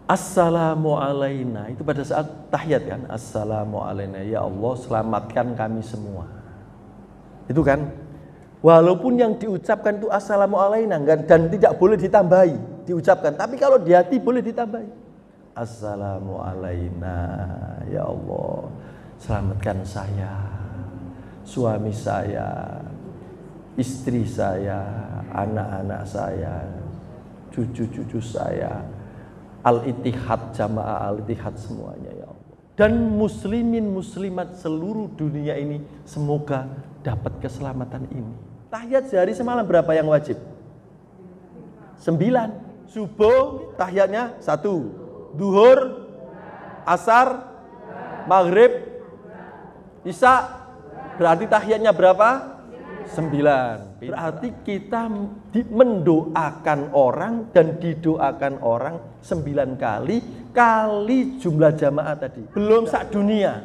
Assalamu alaina, itu pada saat tahiyat kan, assalamu alaina, ya Allah selamatkan kami semua. Itu kan, walaupun yang diucapkan itu assalamu alaina dan tidak boleh ditambahi, diucapkan, tapi kalau di hati boleh ditambahi. Assalamu alaina, ya Allah selamatkan saya, suami saya, istri saya, anak-anak saya, cucu-cucu saya, al-ittihad, jamaah al-ittihad semuanya ya Allah. Dan muslimin muslimat seluruh dunia ini semoga dapat keselamatan ini. Tahiyat sehari semalam berapa yang wajib? 9. Subuh tahiyatnya 1. Duhur, asar, maghrib, isya. Berarti tahiyatnya berapa? 9. Berarti kita mendoakan orang dan didoakan orang 9 kali jumlah jamaah tadi. Belum sak dunia.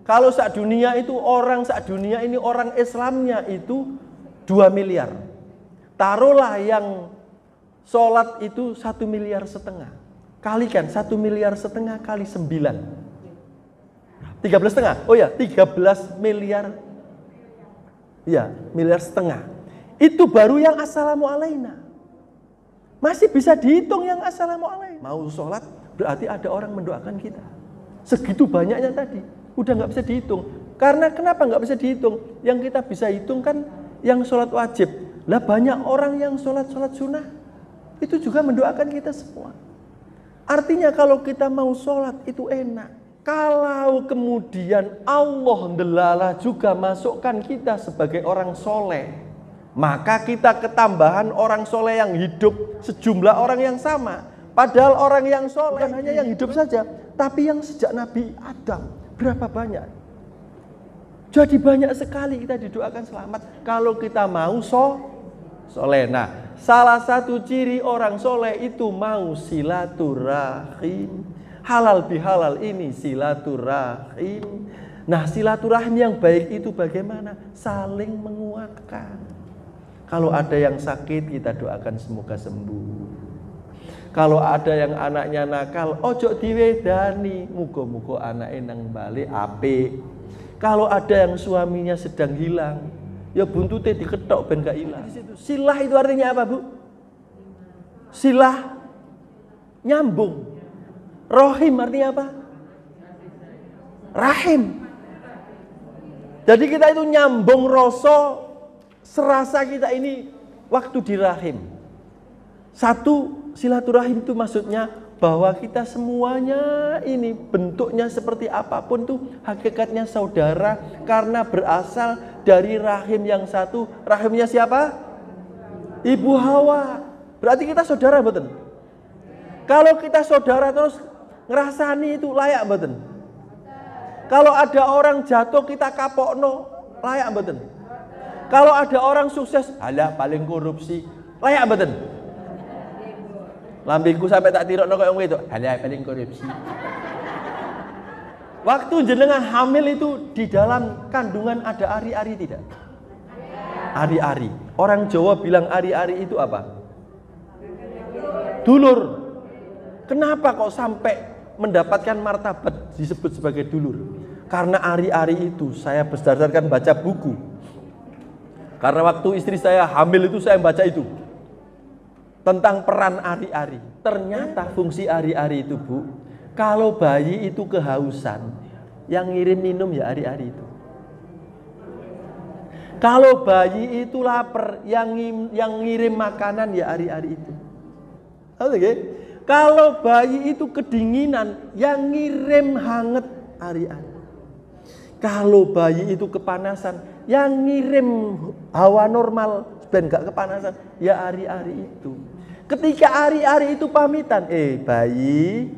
Kalau sak dunia itu orang sak dunia ini orang Islamnya itu 2 miliar. Taruhlah yang sholat itu 1,5 miliar. Kalikan 1,5 miliar kali 9. 13,5. Oh ya, 13 miliar. Ya, 1,5 miliar. Itu baru yang assalamu alaina. Masih bisa dihitung yang assalamu alaina. Mau sholat berarti ada orang mendoakan kita. Segitu banyaknya tadi. Udah gak bisa dihitung. Karena kenapa gak bisa dihitung? Yang kita bisa hitung kan yang sholat wajib. Lah banyak orang yang sholat sunnah. Itu juga mendoakan kita semua. Artinya kalau kita mau sholat itu enak. Kalau kemudian Allah delala juga masukkan kita sebagai orang soleh, maka kita ketambahan orang soleh yang hidup sejumlah orang yang sama. Padahal orang yang soleh bukan hanya yang hidup saja, tapi yang sejak Nabi Adam berapa banyak. Jadi banyak sekali kita didoakan selamat kalau kita mau soleh. Nah, salah satu ciri orang soleh itu mau silaturahim. Halal bihalal ini silaturahim. Nah, silaturahim yang baik itu bagaimana? Saling menguatkan. Kalau ada yang sakit kita doakan semoga sembuh. Kalau ada yang anaknya nakal, ojo diwedani, muga-muga anaknya nang balik apik. Kalau ada yang suaminya sedang hilang, ya buntute diketok ben gak hilang. Silah itu artinya apa, Bu? Silah nyambung. Rohim artinya apa? Rahim. Jadi kita itu nyambung rasa serasa kita ini waktu di rahim. Satu, silaturahim itu maksudnya bahwa kita semuanya ini bentuknya seperti apapun tuh hakikatnya saudara karena berasal dari rahim yang satu. Rahimnya siapa? Ibu Hawa. Berarti kita saudara, betul? Kalau kita saudara terus ngerasani itu layak mboten? Kalau ada orang jatuh kita kapokno, layak mboten? Kalau ada orang sukses, halah paling korupsi, layak mboten? Lambingku sampai tak tirokno koyo ngono itu, halah paling korupsi. Waktu jenengan hamil itu di dalam kandungan ada ari-ari tidak? Ari-ari. Orang Jawa bilang ari-ari itu apa? Dulur. Kenapa kok sampai mendapatkan martabat disebut sebagai dulur? Karena ari-ari itu saya berdasarkan baca buku. Karena waktu istri saya hamil itu saya baca itu tentang peran ari-ari. Ternyata fungsi ari-ari itu, Bu, kalau bayi itu kehausan, yang ngirim minum ya ari-ari itu. Kalau bayi itu lapar, yang ngirim makanan ya ari-ari itu. Oke? Kalau bayi itu kedinginan, yang ngirim hangat ari-ari. Kalau bayi itu kepanasan, yang ngirim hawa normal ben gak kepanasan, ya ari-ari itu. Ketika ari-ari itu pamitan, bayi,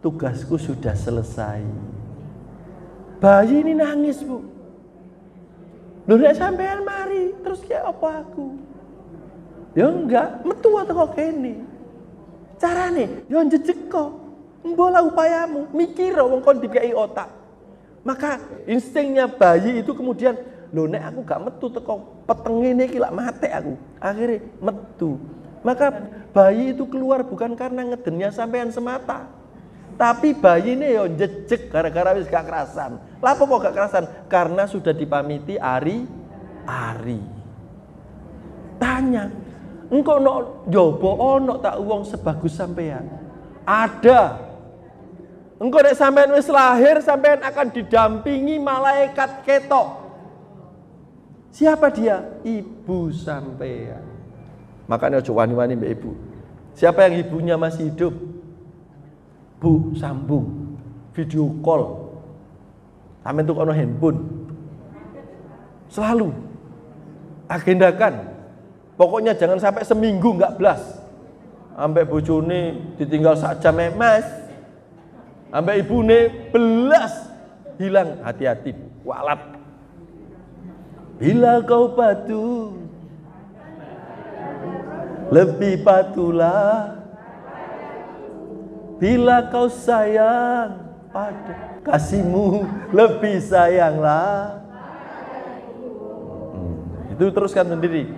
tugasku sudah selesai. Bayi ini nangis, Bu. Lho nek sampean mari, terus kayak apa aku? Ya enggak, metu atau kok kene. Carane yo njejeko. Mbola upayamu, mikir wong kon dikai otak. Maka instingnya bayi itu kemudian, lho nek aku gak metu teko petenge iki lak mate aku. Akhirnya metu. Maka bayi itu keluar bukan karena ngedennya sampean semata. Tapi bayi ini yo jejek gara-gara wis gak kerasan. Lah apa kok gak kerasan? Karena sudah dipamiti ari-ari. Tanya, engkau no jobo ono tak uang sebagus sampean? Ada. Engkau nek sampean wis lahir, sampean akan didampingi malaikat ketok. Siapa dia? Ibu sampean. Makanya ojo wani-wani mbak ibu. Siapa yang ibunya masih hidup? Bu, sambung video call. Sampean tuh ono handphone. Selalu agendakan. Pokoknya jangan sampai seminggu nggak blas. Sampai bojone ditinggal sak jam Mas. Sampai ibune belas hilang. Hati-hati, walat. Bila kau patuh, lebih patuhlah. Bila kau sayang pada kasihmu, lebih sayanglah. Itu teruskan sendiri.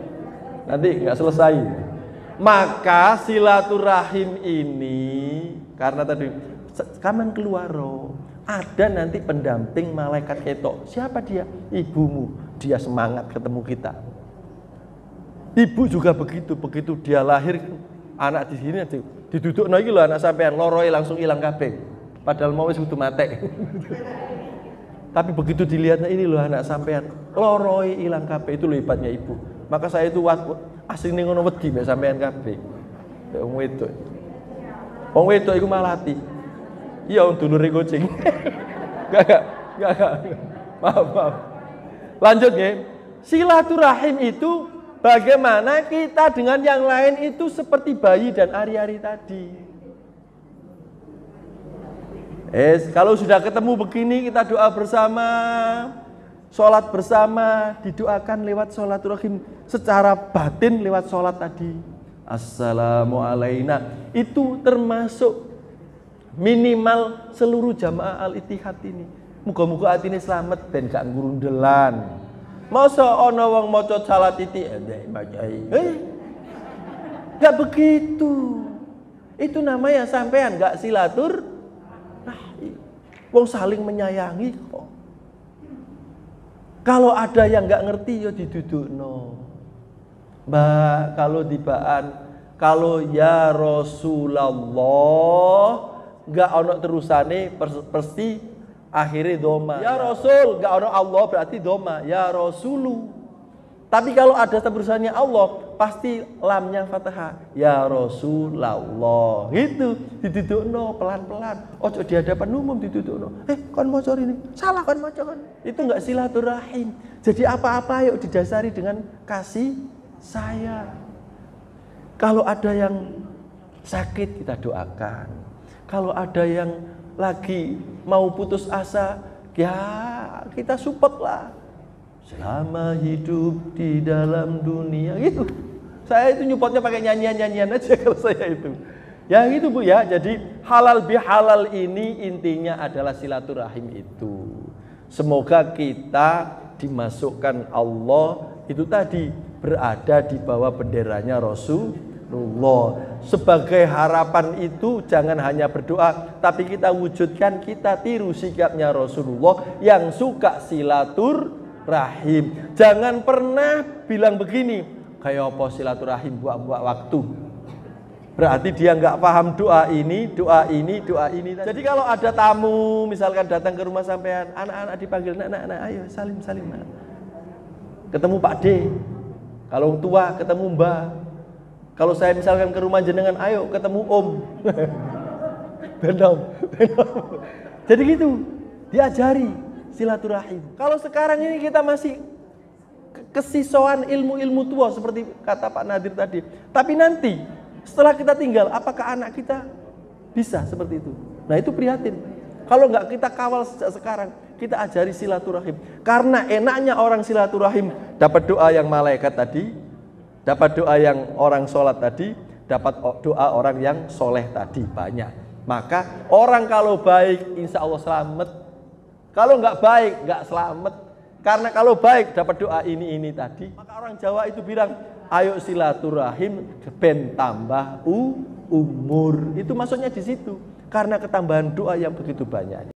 Nanti nggak selesai. Maka silaturahim ini karena tadi kaman keluar ada nanti pendamping malaikat ketok. Siapa dia? Ibumu. Dia semangat ketemu kita. Ibu juga begitu dia lahir anak di sini diduduk lagi loh anak sampean loroi langsung hilang kabeh. Padahal mau wis kudu mate. Tapi begitu dilihatnya ini loh anak sampean loroi hilang kabeh, itu loh hebatnya ibu. Maka saya itu asing ning ngono wedi mek sampean kabeh. Wong wedok. Wong wedok iku malati. Iya wong dulure kucing. Enggak. Maaf. Lanjut ya. Silaturahim itu bagaimana kita dengan yang lain itu seperti bayi dan ari-ari tadi. Kalau sudah ketemu begini kita doa bersama, sholat bersama, didoakan lewat sholaturahim secara batin lewat sholat tadi. Assalamualaikum. Itu termasuk minimal seluruh jamaah al-ittihad ini. Muga-muga atine slamet ben gak ngurundelan. Masa ana wong maca salat iki gak begitu. Itu namanya sampean gak silatur. Nah, wong saling menyayangi kok. Kalau ada yang gak ngerti ya didudukno. Mbak, kalau tibaan kalau ya Rasulullah gak ono terusane pasti akhirnya doma. Ya Rasul, gak ono Allah berarti doma. Ya Rasulu. Tapi kalau ada terusannya Allah, pasti lamnya fathah. Ya Rasulullah. Gitu, didudukno pelan-pelan. Ojo di hadapan umum didudukno. Kon maca ini. Salah kon maca kon. Itu enggak silaturahim. Jadi apa-apa yuk didasari dengan kasih sayang. Kalau ada yang sakit kita doakan. Kalau ada yang lagi mau putus asa, ya kita support lah. Selama hidup di dalam dunia gitu. Saya itu nyupportnya pakai nyanyian-nyanyian aja kalau saya itu. Ya gitu Bu ya. Jadi halal bihalal ini intinya adalah silaturahim itu. Semoga kita dimasukkan Allah itu tadi berada di bawah benderanya Rasulullah. Sebagai harapan itu jangan hanya berdoa, tapi kita wujudkan, kita tiru sikapnya Rasulullah yang suka silaturahim. Jangan pernah bilang begini, kayak apa silaturahim buat waktu. Berarti dia nggak paham doa ini. Jadi kalau ada tamu misalkan datang ke rumah sampean, anak-anak dipanggil, nak, ayo salim. Ketemu Pak D. Kalau tua ketemu Mbak. Kalau saya misalkan ke rumah jenengan, ayo ketemu Om. Benar. Jadi gitu, diajari silaturahim. Kalau sekarang ini kita masih kesisauan ilmu-ilmu tua seperti kata Pak Nadir tadi. Tapi nanti setelah kita tinggal, apakah anak kita bisa seperti itu? Nah itu prihatin. Kalau nggak kita kawal sejak sekarang, kita ajari silaturahim. Karena enaknya orang silaturahim dapat doa yang malaikat tadi. Dapat doa yang orang sholat tadi, dapat doa orang yang soleh tadi, banyak. Maka orang kalau baik insya Allah selamat. Kalau nggak baik nggak selamat. Karena kalau baik dapat doa ini tadi. Maka orang Jawa itu bilang, Ayo silaturahim ben tambah umur. Itu maksudnya di situ. Karena ketambahan doa yang begitu banyak.